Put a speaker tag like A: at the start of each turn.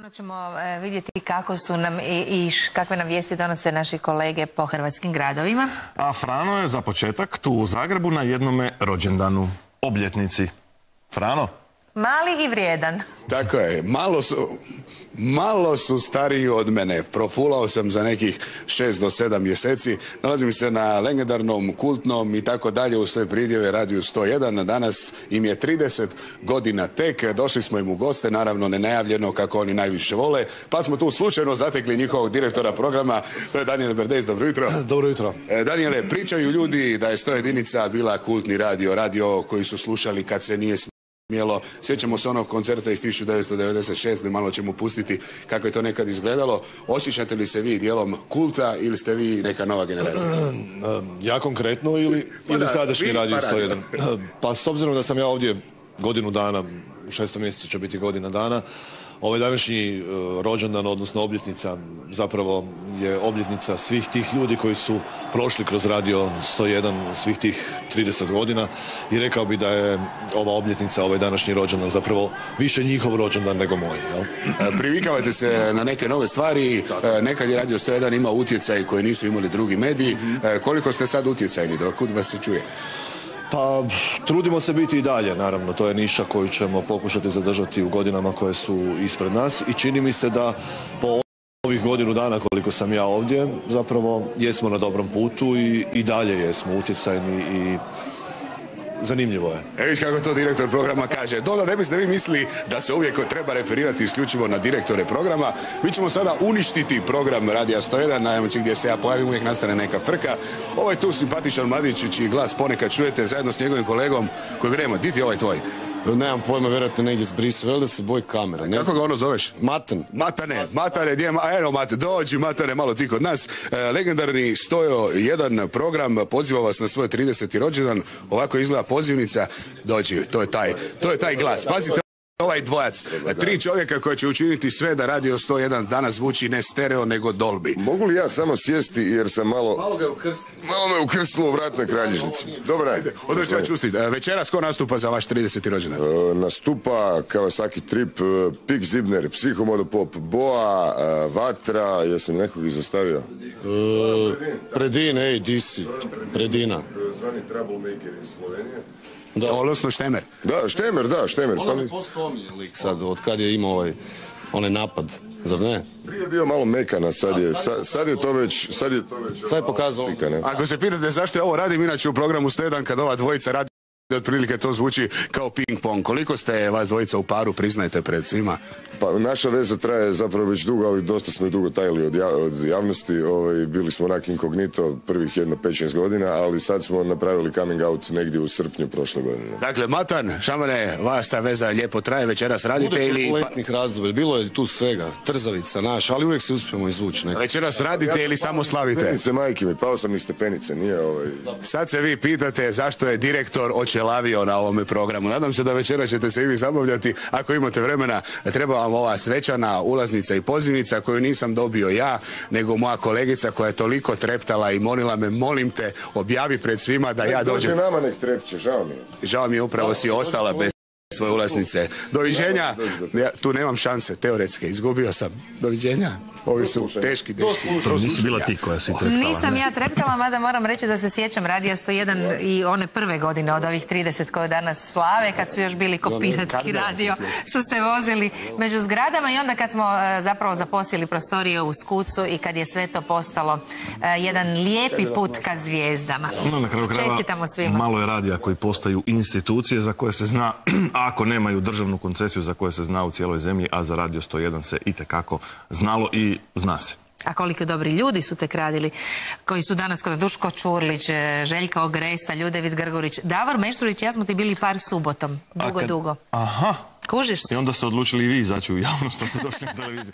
A: Ponovno ćemo vidjeti kako su nam i kakve nam vijesti donose naši kolege po hrvatskim gradovima.
B: A Frano je za početak tu u Zagrebu na jednome rođendanu, obljetnici. Frano?
A: Mali i vrijedan.
C: Tako je, malo su stariji od mene. Profulao sam za nekih 6 do 7 mjeseci. Nalazim se na legendarnom, kultnom i tako dalje u svoje pridjeve Radiju 101. Danas im je 30 godina tek. Došli smo im u goste, naravno nenajavljeno kako oni najviše vole. Pa smo tu slučajno zatekli njihovog direktora programa. To je Daniel Berdejs. Dobro jutro.
D: Dobro jutro.
C: Daniele, pričaju ljudi da je 101 bila kultni radio koji su slušali kad se nije smjelo. Sjećamo se onog koncerta iz 1996. Malo ćemo pustiti kako je to nekad izgledalo. Osjećate li se vi dijelom kulta ili ste vi neka nova generacija?
D: Ja konkretno ili sadašnji Radio 101? Pa s obzirom da sam ja ovdje godinu dana, u 6. mjesecu će biti godina dana, ovaj današnji rođendan, odnosno obljetnica, zapravo je obljetnica svih tih ljudi koji su prošli kroz Radio 101 svih tih 30 godina i rekao bi da je ova obljetnica, ovaj današnji rođendan zapravo više njihov rođendan nego moj. Jel?
C: Privikavate se na neke nove stvari, nekad je Radio 101 imao utjecaj koji nisu imali drugi mediji. Koliko ste sad utjecajni, dokud vas se čuje?
D: Pa, trudimo se biti i dalje, naravno, to je niša koju ćemo pokušati zadržati u godinama koje su ispred nas i čini mi se da po ovih godinu dana koliko sam ja ovdje, zapravo jesmo na dobrom putu i dalje jesmo utjecajni i zanimljivo je.
C: Viš kako to direktor programa kaže. Dola, ne biste vi mislili da se uvijek treba referirati isključivo na direktore programa. Mi ćemo sada uništiti program Radija 101, najmoći gdje se ja pojavim, uvijek nastane neka frka. Ovo je tu simpatičan mladić čiji glas ponekad čujete zajedno s njegovim kolegom koji vrijeme. Di ti ovaj tvoj?
E: Nemam pojma, vjerojatno negdje zbrisao, veli da se boji kamera.
C: Kako ga ono zoveš?
E: Matan.
C: Matane, gdje je? Eno Mate, dođi Matane, malo ti kod nas. Legendarni 101 program, poziva vas na svoj 30. rođendan. Ovako izgleda pozivnica. Dođi, to je taj glas. Pazite ovaj dvojac. 3 čovjeka koji će učiniti sve da Radio 101 danas zvuči ne stereo nego Dolby.
F: Mogu li ja samo sjesti jer sam malo me ukrstilo u vratnoj kralježnici. Dobro, ajde.
C: Odlično čustiti. Večeras ko nastupa za vaš 30. rođendan?
F: Nastupa Kawasaki Trip, Pik Zibner, Psihomodopop, Boa, Vatra, jesam nekog izostavio?
E: Predin, di si? Predina.
F: Zvani Troublemaker iz Slovenije.
C: Odnosno Štemer.
F: Da, Štemer.
E: Onda mi postao omiljen lik sad, od kad je imao onaj napad, zar ne?
F: Prije je bio malo mekana, sad je to već... Sad
E: je pokazao.
C: Ako se pitate zašto ja ovo radim, inače u programu 101 kad ova dvojica radi, otprilike to zvuči kao ping-pong. Koliko ste vas dvojica u paru, priznajte pred svima?
F: Pa naša veza traje zapravo već dugo, ali dosta smo i dugo tajili od javnosti. Bili smo onak inkognito prvih 5-6 godina, ali sad smo napravili coming out negdje u srpnju prošle godine.
C: Dakle, Matan, Šamane, vaša veza lijepo traje, večeras radite ili...
E: Bude letnih razdoblja, bilo je tu svega, trzavica naša, ali uvijek se uspijemo izvući nekako.
C: Večeras radite ili samo slavite?
F: Stepenice, majke mi, pao sam niz stepenice, nije
C: Sad se vi pitate zašto je direktor očelavio na ovome programu. Nadam se da večera ćete se i vi zabavljati. Ako imate vremena, treba vam ova svečana ulaznica i pozivnica koju nisam dobio ja, nego moja kolegica koja je toliko treptala i molila me, molim te, objavi pred svima da ja dođem.
F: Nama nek trepće, žao mi je.
C: Žao mi je, upravo si ostala bez svoje ulaznice. Doviđenja. Ja, tu nemam šanse, teoretske. Izgubio sam. Doviđenja. Ovi su teški.
B: Nisi bila ti koja si treptala.
A: Nisam ja treptala, mada moram reći da se sjećam Radija 101 i one prve godine od ovih 30 koje danas slave, kad su još bili ko piratski radio, su se vozili među zgradama i onda kad smo zapravo zaposjeli prostorije u Skucu i kad je sve to postalo jedan lijepi put ka zvijezdama.
B: Na kraju
A: Čestitamo svima.
B: Malo je radija koji postaju institucije za koje se zna, ako nemaju državnu koncesiju, za koje se zna u cijeloj zemlji, a za Radio 101 se itekako znalo i zna se.
A: A koliko dobri ljudi su tek radili, koji su danas kod Duško Čurlić, Željka Ogresta, Ljudevit Grgurić, Davor Meštrović i ja smo ti bili par subotom, dugo.
B: Aha.
A: Kužiš se?
B: I onda ste odlučili i vi izaći u javnost, pa ste došli na televiziju.